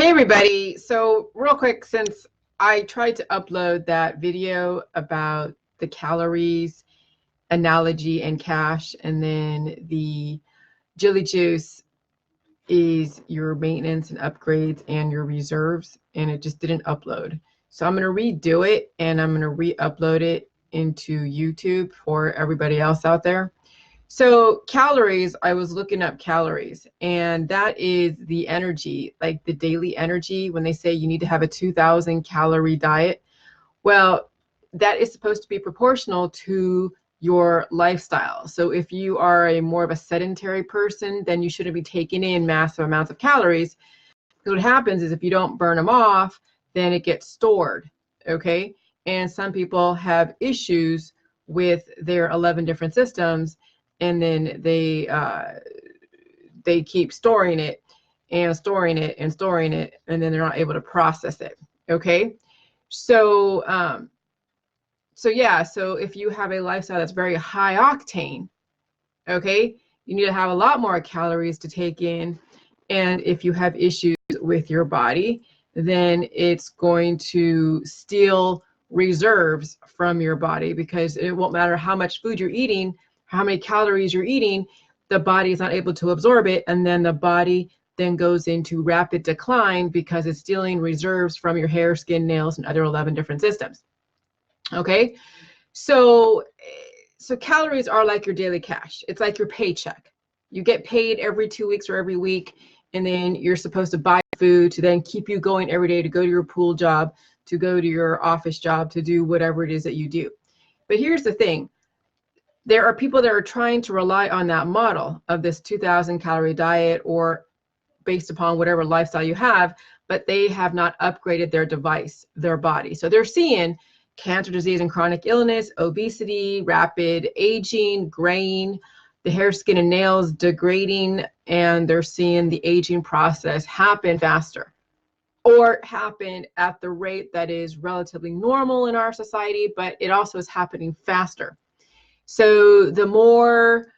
Hey everybody, so real quick, since I tried to upload that video about the calories, analogy, and cash, and then the Jilly Juice is your maintenance and upgrades and your reserves, and it just didn't upload. So I'm going to redo it and I'm going to re-upload it into YouTube for everybody else out there. So calories, I was looking up calories, and that is the energy, like the daily energy when they say you need to have a 2,000 calorie diet. Well, that is supposed to be proportional to your lifestyle. So if you are a more of a sedentary person, then you shouldn't be taking in massive amounts of calories. Because what happens is if you don't burn them off, then it gets stored, okay? And some people have issues with their 11 different systems, and then they keep storing it and storing it and storing it, and then they're not able to process it. Okay, so so if you have a lifestyle that's very high octane, okay, you need to have a lot more calories to take in. And if you have issues with your body, then it's going to steal reserves from your body, because it won't matter how much food you're eating, how many calories you're eating, the body is not able to absorb it, and then the body then goes into rapid decline because it's stealing reserves from your hair, skin, nails, and other 11 different systems. Okay, so calories are like your daily cash. It's like your paycheck. You get paid every 2 weeks or every week, and then you're supposed to buy food to then keep you going every day, to go to your pool job, to go to your office job, to do whatever it is that you do. But here's the thing. There are people that are trying to rely on that model of this 2,000 calorie diet, or based upon whatever lifestyle you have, but they have not upgraded their device, their body. So they're seeing cancer, disease, and chronic illness, obesity, rapid aging, graying, the hair, skin, and nails degrading, and they're seeing the aging process happen faster, or happen at the rate that is relatively normal in our society, but it also is happening faster. So the more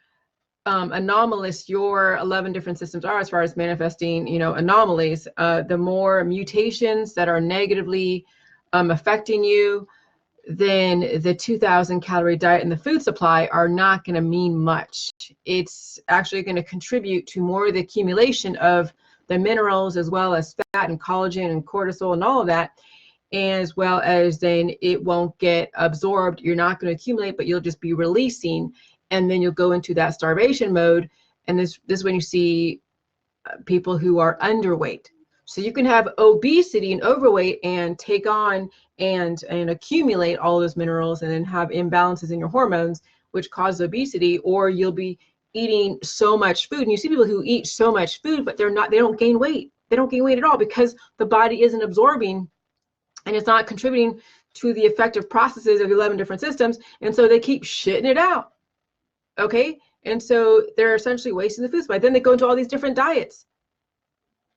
anomalous your 11 different systems are as far as manifesting, anomalies, the more mutations that are negatively affecting you, then the 2,000 calorie diet and the food supply are not going to mean much. It's actually going to contribute to more of the accumulation of the minerals, as well as fat and collagen and cortisol and all of that, as well as then it won't get absorbed. You're not going to accumulate, but you'll just be releasing, and then you'll go into that starvation mode. And this is when you see people who are underweight. So you can have obesity and overweight and take on and accumulate all those minerals, and then have imbalances in your hormones, which cause obesity. Or you'll be eating so much food, and you see people who eat so much food, but they don't gain weight. They don't gain weight at all, because the body isn't absorbing, and it's not contributing to the effective processes of 11 different systems, and so they keep shitting it out. Okay, and so they're essentially wasting the food supply. Then they go into all these different diets.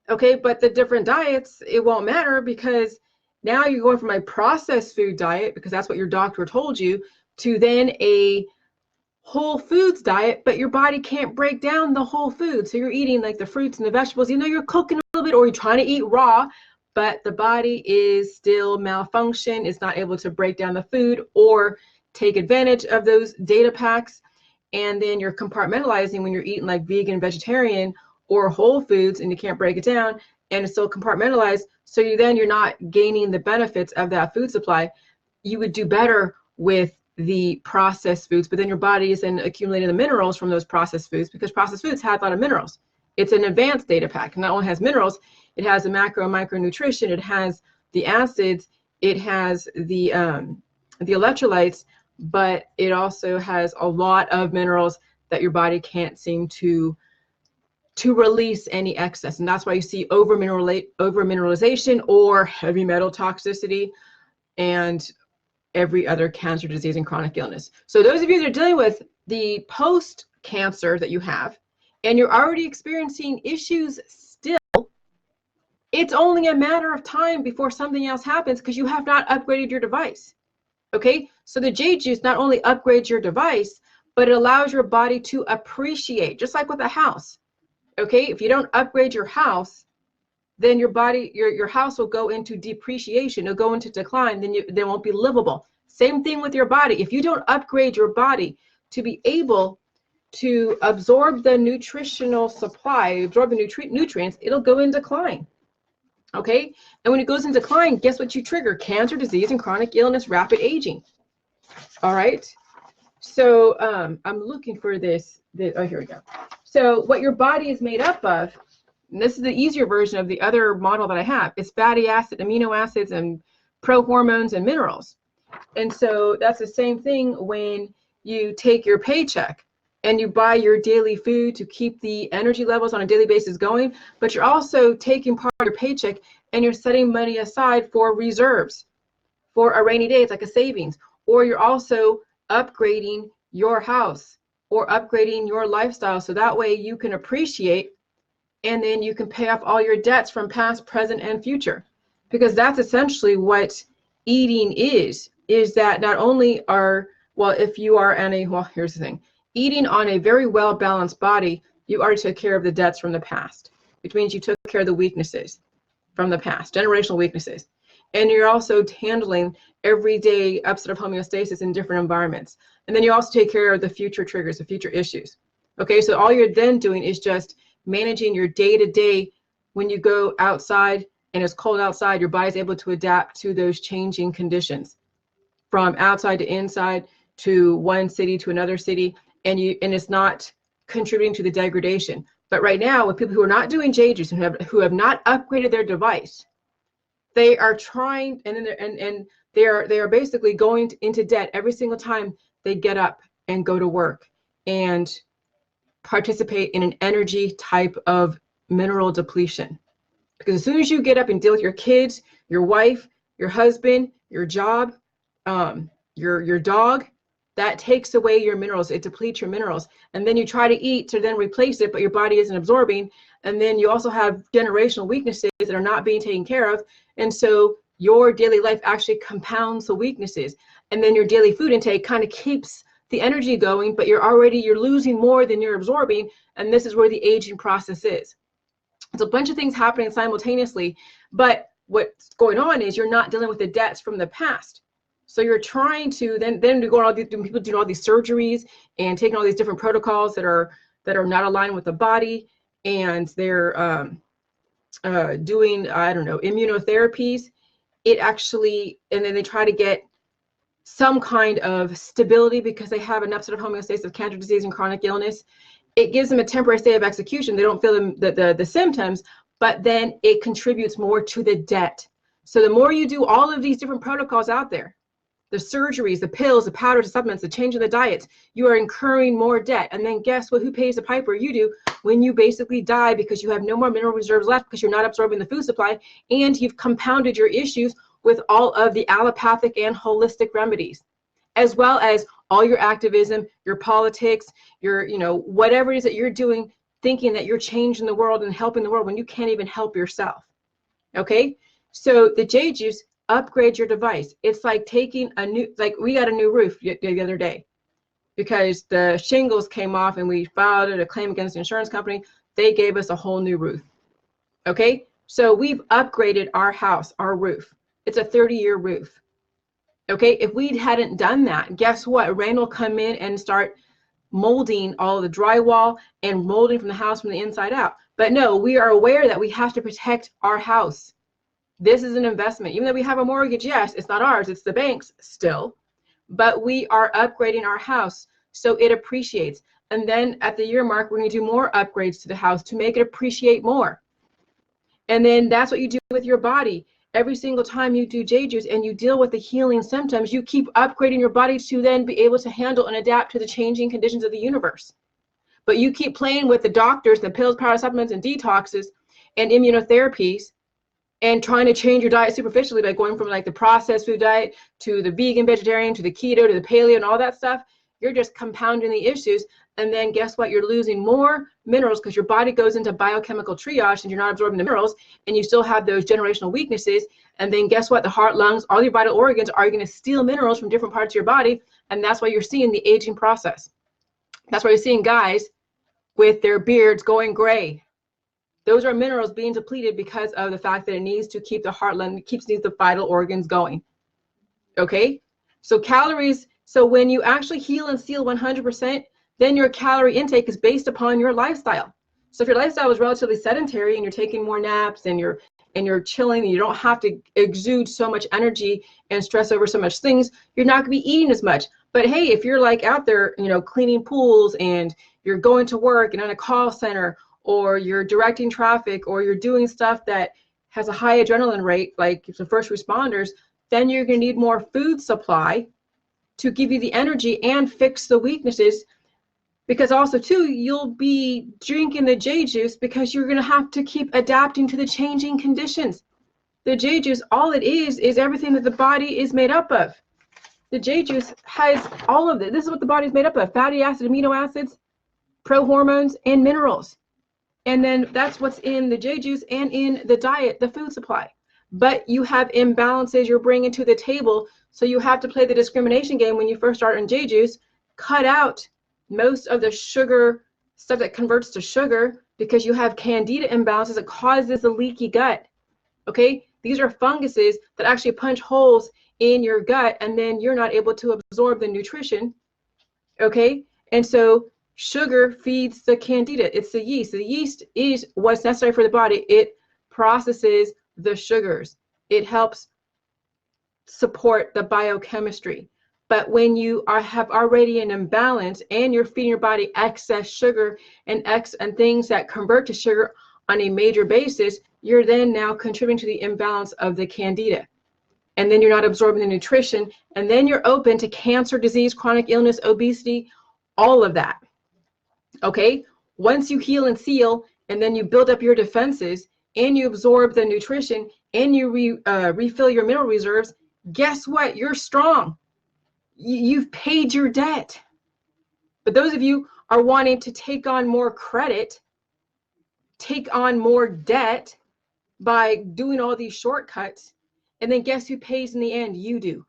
Okay, but the different diets, it won't matter, because now you're going from a processed food diet, because that's what your doctor told you, to then a whole foods diet, but your body can't break down the whole food. So you're eating like the fruits and the vegetables, even though you're cooking a little bit, or you're trying to eat raw, but the body is still malfunction. It's not able to break down the food or take advantage of those data packs. And then you're compartmentalizing when you're eating like vegan, vegetarian, or whole foods, and you can't break it down, and it's still compartmentalized. So you're not gaining the benefits of that food supply. You would do better with the processed foods, but then your body is then accumulating the minerals from those processed foods, because processed foods have a lot of minerals. It's an advanced data pack. It not only has minerals, it has the macro and micronutrition, it has the acids, it has the electrolytes, but it also has a lot of minerals that your body can't seem to release any excess. And that's why you see over mineralization or heavy metal toxicity and every other cancer, disease, and chronic illness. So those of you that are dealing with the post cancer that you have, and you're already experiencing issues still, it's only a matter of time before something else happens, because you have not upgraded your device. Okay, so the Jade Juice not only upgrades your device, but it allows your body to appreciate, just like with a house. Okay, if you don't upgrade your house, then your body, your house will go into depreciation. It'll go into decline. Then they won't be livable. Same thing with your body. If you don't upgrade your body to be able to absorb the nutritional supply, absorb the nutrients, it'll go in decline. Okay? And when it goes in decline, guess what you trigger? Cancer, disease, and chronic illness, rapid aging. All right? So I'm looking for this. Oh, here we go. So what your body is made up of, and this is the easier version of the other model that I have, it's fatty acid, amino acids, and prohormones and minerals. And so that's the same thing when you take your paycheck and you buy your daily food to keep the energy levels on a daily basis going, but you're also taking part of your paycheck and you're setting money aside for reserves, for a rainy day. It's like a savings. Or you're also upgrading your house or upgrading your lifestyle so that way you can appreciate and then you can pay off all your debts from past, present, and future. Because that's essentially what eating is that not only are, well, if you are on a, well, here's the thing, eating on a very well-balanced body, you already took care of the debts from the past, which means you took care of the weaknesses from the past, generational weaknesses. And you're also handling everyday upset of homeostasis in different environments. And then you also take care of the future triggers, the future issues. Okay, so all you're then doing is just managing your day-to-day. When you go outside and it's cold outside, your body's able to adapt to those changing conditions from outside to inside, to one city to another city, and it's not contributing to the degradation. But right now, with people who are not doing JJUS and who have not upgraded their device, they are trying, and they are basically going into debt every single time they get up and go to work and participate in an energy type of mineral depletion. Because as soon as you get up and deal with your kids, your wife, your husband, your job, your dog, that takes away your minerals. It depletes your minerals. And then you try to eat to then replace it, but your body isn't absorbing. And then you also have generational weaknesses that are not being taken care of. And so your daily life actually compounds the weaknesses. And then your daily food intake kind of keeps the energy going, but you're losing more than you're absorbing. And this is where the aging process is. It's a bunch of things happening simultaneously, but what's going on is you're not dealing with the debts from the past. So you're trying to then to go on all these people doing all these surgeries and taking all these different protocols that are not aligned with the body, and they're doing, I don't know, immunotherapies. It actually, and then they try to get some kind of stability because they have enough sort of homeostasis of cancer, disease, and chronic illness. It gives them a temporary state of execution. They don't feel the symptoms, but then it contributes more to the debt. So the more you do all of these different protocols out there, the surgeries, the pills, the powders, the supplements, the change in the diets, you are incurring more debt. And then guess what? Who pays the piper? You do, when you basically die because you have no more mineral reserves left because you're not absorbing the food supply, and you've compounded your issues with all of the allopathic and holistic remedies, as well as all your activism, your politics, your, whatever it is that you're doing, thinking that you're changing the world and helping the world when you can't even help yourself. Okay? So the JJUS, upgrade your device. It's like taking we got a new roof the other day because the shingles came off and we filed a claim against the insurance company. They gave us a whole new roof. Okay? So we've upgraded our house, our roof. It's a 30-year roof. Okay? If we hadn't done that, guess what? Rain will come in and start molding all of the drywall and molding from the house from the inside out. But no, we are aware that we have to protect our house. This is an investment. Even though we have a mortgage, yes, it's not ours, it's the bank's still. But we are upgrading our house so it appreciates. And then at the year mark, we're going to do more upgrades to the house to make it appreciate more. And then that's what you do with your body. Every single time you do JJUS and you deal with the healing symptoms, you keep upgrading your body to then be able to handle and adapt to the changing conditions of the universe. But you keep playing with the doctors, the pills, powder supplements, and detoxes and immunotherapies, and trying to change your diet superficially by going from like the processed food diet to the vegan, vegetarian, to the keto, to the paleo, and all that stuff. You're just compounding the issues. And then guess what? You're losing more minerals because your body goes into biochemical triage and you're not absorbing the minerals, and you still have those generational weaknesses. And then guess what? The heart, lungs, all your vital organs are going to steal minerals from different parts of your body. And that's why you're seeing the aging process. That's why you're seeing guys with their beards going gray. Those are minerals being depleted because of the fact that it needs to keep the heartland, needs the vital organs going. Okay, so calories. So when you actually heal and seal 100%, then your calorie intake is based upon your lifestyle. So if your lifestyle is relatively sedentary and you're taking more naps and you're chilling and you don't have to exude so much energy and stress over so much things, you're not going to be eating as much. But hey, if you're like out there, you know, cleaning pools and you're going to work and on a call center, or you're directing traffic, or you're doing stuff that has a high adrenaline rate, like the first responders, then you're going to need more food supply to give you the energy and fix the weaknesses. Because also too, you'll be drinking the J juice because you're going to have to keep adapting to the changing conditions. The J juice, all it is everything that the body is made up of. The J juice has all of it. This is what the body is made up of: fatty acid, amino acids, prohormones, and minerals. And then that's what's in the J juice and in the diet, the food supply. But you have imbalances you're bringing to the table. So you have to play the discrimination game when you first start on J juice. Cut out most of the sugar stuff that converts to sugar, because you have candida imbalances that causes a leaky gut. Okay, these are funguses that actually punch holes in your gut, and then you're not able to absorb the nutrition. Okay, and so sugar feeds the candida. It's the yeast. The yeast is what's necessary for the body. It processes the sugars. It helps support the biochemistry. But when you have already an imbalance and you're feeding your body excess sugar and things that convert to sugar on a major basis, you're then now contributing to the imbalance of the candida. And then you're not absorbing the nutrition, and then you're open to cancer, disease, chronic illness, obesity, all of that. Okay, once you heal and seal, and then you build up your defenses, and you absorb the nutrition, and you refill your mineral reserves, guess what? You're strong. You've paid your debt. But those of you are wanting to take on more credit, take on more debt by doing all these shortcuts, and then guess who pays in the end? You do.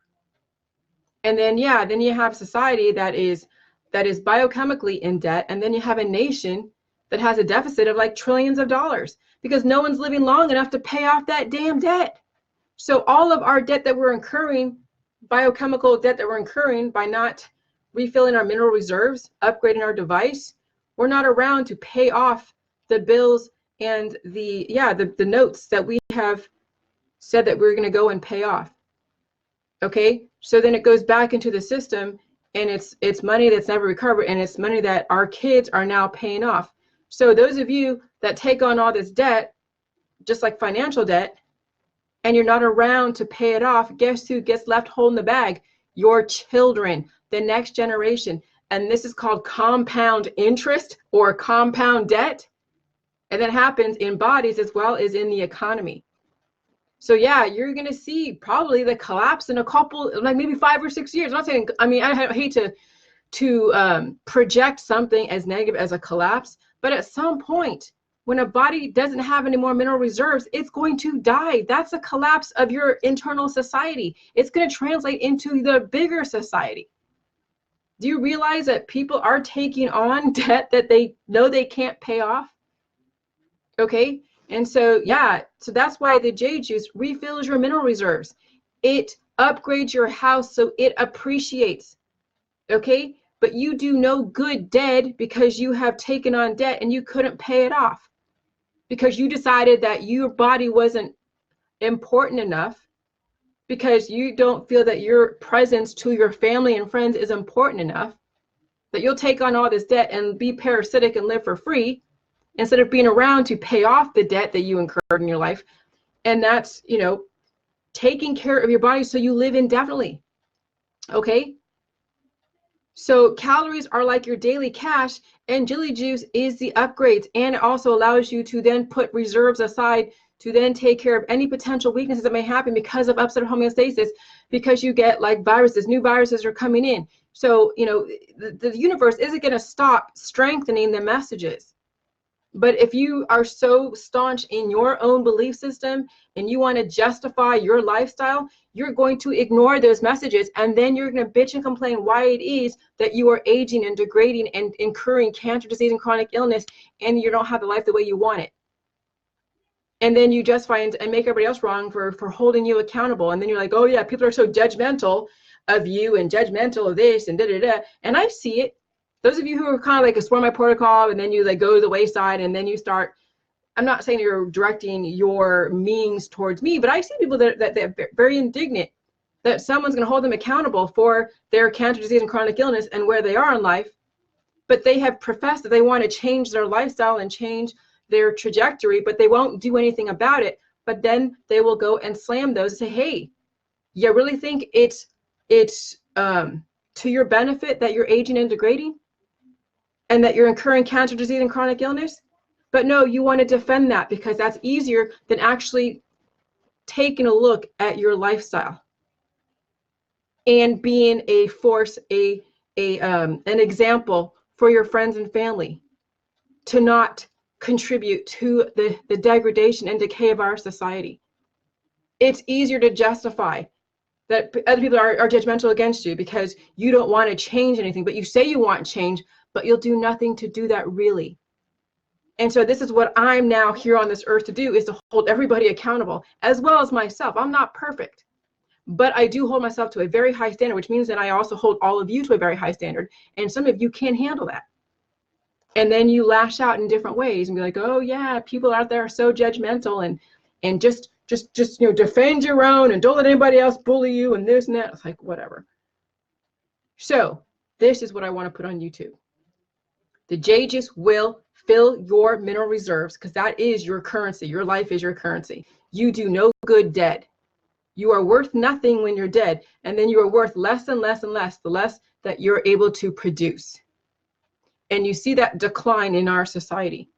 And then, yeah, then you have society that is biochemically in debt, and then you have a nation that has a deficit of like trillions of dollars because no one's living long enough to pay off that damn debt. So all of our debt that we're incurring, biochemical debt that we're incurring by not refilling our mineral reserves, upgrading our device, we're not around to pay off the bills and the notes that we have said that we're going to go and pay off. Okay, so then it goes back into the system, and it's money that's never recovered, and it's money that our kids are now paying off. So those of you that take on all this debt, just like financial debt, and you're not around to pay it off, guess who gets left holding the bag? Your children, the next generation. And this is called compound interest or compound debt. And that happens in bodies as well as in the economy. So yeah, you're going to see probably the collapse in a couple, like maybe 5 or 6 years. I'm not saying, I mean, I hate to project something as negative as a collapse, but at some point, when a body doesn't have any more mineral reserves, it's going to die. That's a collapse of your internal society. It's going to translate into the bigger society. Do you realize that people are taking on debt that they know they can't pay off? Okay. And so, yeah, so that's why the J juice refills your mineral reserves. It upgrades your house so it appreciates. Okay. But you do no good dead because you have taken on debt and you couldn't pay it off, because you decided that your body wasn't important enough, because you don't feel that your presence to your family and friends is important enough, that you'll take on all this debt and be parasitic and live for free instead of being around to pay off the debt that you incurred in your life. And that's, you know, taking care of your body so you live indefinitely. Okay. So calories are like your daily cash, and Jilly Juice is the upgrades, and it also allows you to then put reserves aside to then take care of any potential weaknesses that may happen because of upset homeostasis, because you get like viruses, new viruses are coming in. So, you know, the universe isn't going to stop strengthening the messages. But if you are so staunch in your own belief system and you want to justify your lifestyle, you're going to ignore those messages, and then you're going to bitch and complain why it is that you are aging and degrading and incurring cancer, disease, and chronic illness, and you don't have the life the way you want it. And then you justify and make everybody else wrong for holding you accountable. And then you're like, oh yeah, people are so judgmental of you and judgmental of this and da-da-da. And I see it. Those of you who are kind of like a swear my protocol and then you like go to the wayside and then you start, I'm not saying you're directing your means towards me, but I see people that are very indignant that someone's going to hold them accountable for their cancer, disease, and chronic illness and where they are in life. But they have professed that they want to change their lifestyle and change their trajectory, but they won't do anything about it. But then they will go and slam those and say, hey, you really think it's to your benefit that you're aging and degrading and that you're incurring cancer, disease, and chronic illness? But no, you want to defend that because that's easier than actually taking a look at your lifestyle and being a force, an example for your friends and family to not contribute to the degradation and decay of our society. It's easier to justify that other people are judgmental against you because you don't want to change anything, but you say you want change, but you'll do nothing to do that really. And so this is what I'm now here on this earth to do, is to hold everybody accountable, as well as myself. I'm not perfect, but I do hold myself to a very high standard, which means that I also hold all of you to a very high standard. And some of you can't handle that. And then you lash out in different ways and be like, oh yeah, people out there are so judgmental and just defend your own and don't let anybody else bully you and this and that. It's like, whatever. So this is what I want to put on YouTube. The Jaegis will fill your mineral reserves because that is your currency. Your life is your currency. You do no good dead. You are worth nothing when you're dead. And then you are worth less and less and less, the less that you're able to produce. And you see that decline in our society.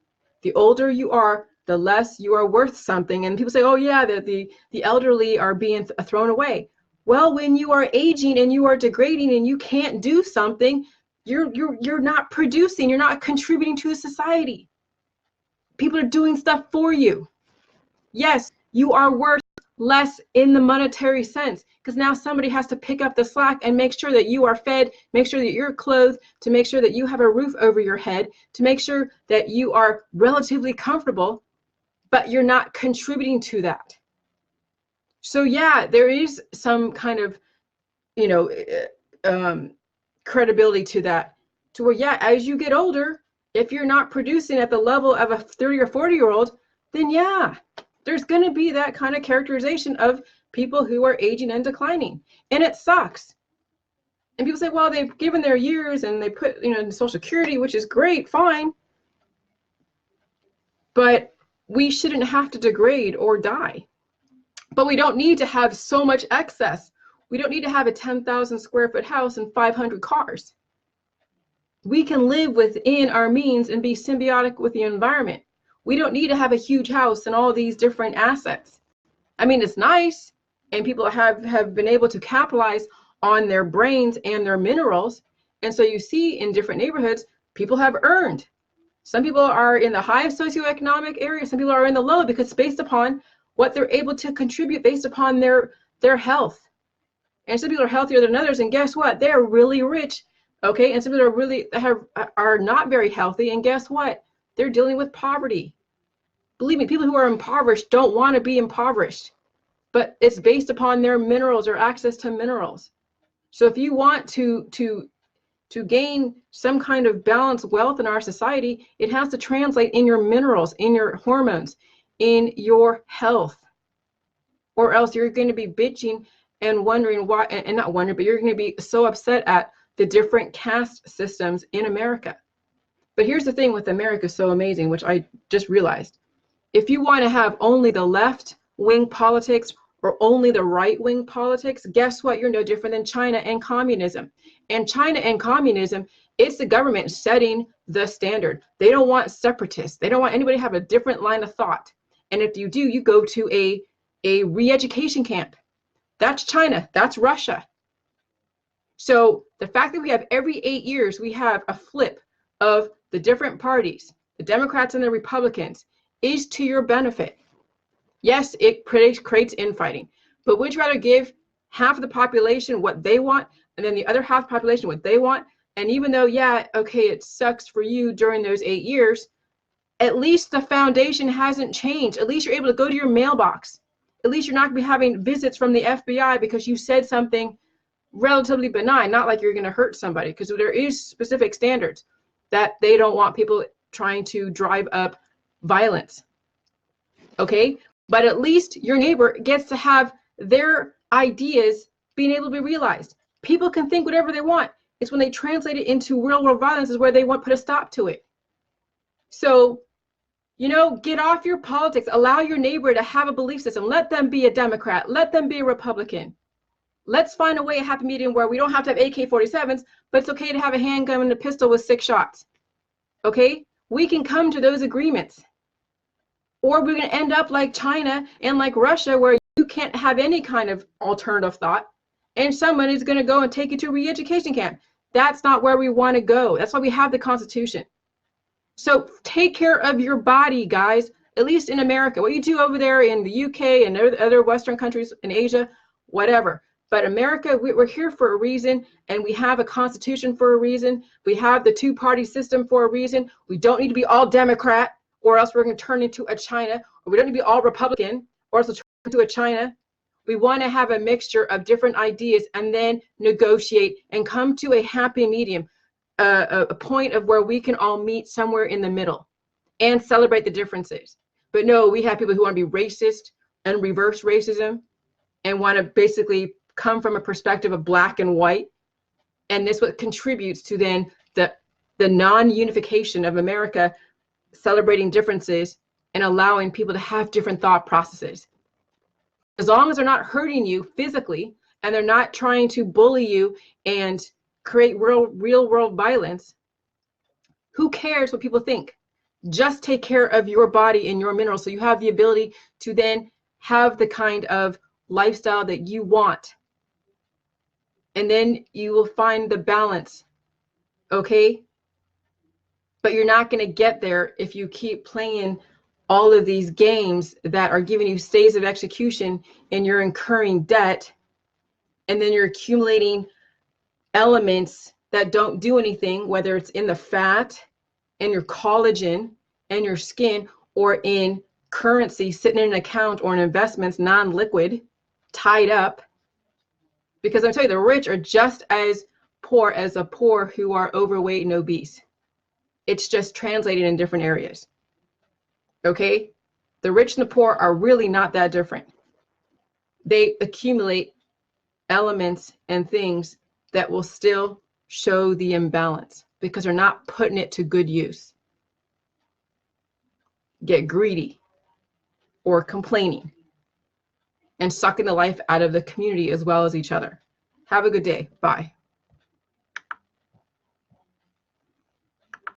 The older you are, the less you are worth something. And people say, oh yeah, the elderly are being thrown away. Well, when you are aging and you are degrading and you can't do something, you're not producing, you're not contributing to society. People are doing stuff for you. Yes, you are worth less in the monetary sense because now somebody has to pick up the slack and make sure that you are fed, make sure that you're clothed, to make sure that you have a roof over your head, to make sure that you are relatively comfortable, but you're not contributing to that. So yeah, there is some kind of, credibility to that, to where, yeah, as you get older, if you're not producing at the level of a 30 or 40-year-old, then yeah, there's going to be that kind of characterization of people who are aging and declining. And it sucks. And people say, well, they've given their years and they put, in Social Security, which is great, fine. But we shouldn't have to degrade or die. But we don't need to have so much excess. We don't need to have a 10,000 square foot house and 500 cars. We can live within our means and be symbiotic with the environment. We don't need to have a huge house and all these different assets. I mean, it's nice, and people have been able to capitalize on their brains and their minerals. And so you see in different neighborhoods, people have earned. Some people are in the high socioeconomic area, some people are in the low, because it's based upon what they're able to contribute based upon their health. And some people are healthier than others, and guess what? They're really rich, okay? And some people are not very healthy, and guess what? They're dealing with poverty. Believe me, people who are impoverished don't want to be impoverished, but it's based upon their minerals or access to minerals. So if you want to gain some kind of balanced wealth in our society, it has to translate in your minerals, in your hormones, in your health, or else you're going to be bitching and wondering why, and not wondering, but you're going to be so upset at the different caste systems in America. But here's the thing with America, so amazing, which I just realized. If you want to have only the left-wing politics or only the right-wing politics, guess what? You're no different than China and communism. And China and communism, it's the government setting the standard. They don't want separatists. They don't want anybody to have a different line of thought. And if you do, you go to a re-education camp. That's China. That's Russia. So the fact that we have every 8 years, we have a flip of the different parties, the Democrats and the Republicans, is to your benefit. Yes, it creates infighting, but would you rather give half of the population what they want and then the other half of the population what they want? And even though, yeah, okay, it sucks for you during those 8 years, at least the foundation hasn't changed. At least you're able to go to your mailbox. At least you're not going to be having visits from the FBI because you said something relatively benign, not like you're going to hurt somebody, because there is specific standards that they don't want people trying to drive up violence. Okay? But at least your neighbor gets to have their ideas being able to be realized. People can think whatever they want. It's when they translate it into real world violence is where they want to put a stop to it. So, you know, get off your politics. Allow your neighbor to have a belief system. Let them be a Democrat. Let them be a Republican. Let's find a way, a happy medium where we don't have to have AK-47s, but it's okay to have a handgun and a pistol with 6 shots. Okay? We can come to those agreements. Or we're going to end up like China and like Russia, where you can't have any kind of alternative thought, and someone is going to go and take you to a re-education camp. That's not where we want to go. That's why we have the Constitution. So take care of your body, guys, at least in America. What you do over there in the UK and other Western countries in Asia, whatever. But America, we're here for a reason, and we have a Constitution for a reason. We have the two-party system for a reason. We don't need to be all Democrat, or else we're going to turn into a China. Or we don't need to be all Republican, or else we'll turn into a China. We want to have a mixture of different ideas and then negotiate and come to a happy medium, a point of where we can all meet somewhere in the middle and celebrate the differences. But no, we have people who want to be racist and reverse racism and want to basically come from a perspective of black and white. And this what contributes to then the non-unification of America, celebrating differences and allowing people to have different thought processes. As long as they're not hurting you physically and they're not trying to bully you and create real world violence, who cares what people think? Just take care of your body and your minerals so you have the ability to then have the kind of lifestyle that you want. And then you will find the balance, okay? But you're not going to get there if you keep playing all of these games that are giving you stays of execution and you're incurring debt, and then you're accumulating elements that don't do anything, whether it's in the fat and your collagen and your skin, or in currency sitting in an account or in investments, non-liquid, tied up. Because I'm telling you, the rich are just as poor as the poor who are overweight and obese. It's just translated in different areas. Okay? The rich and the poor are really not that different. They accumulate elements and things that will still show the imbalance because they're not putting it to good use. Get greedy or complaining and sucking the life out of the community as well as each other. Have a good day. Bye.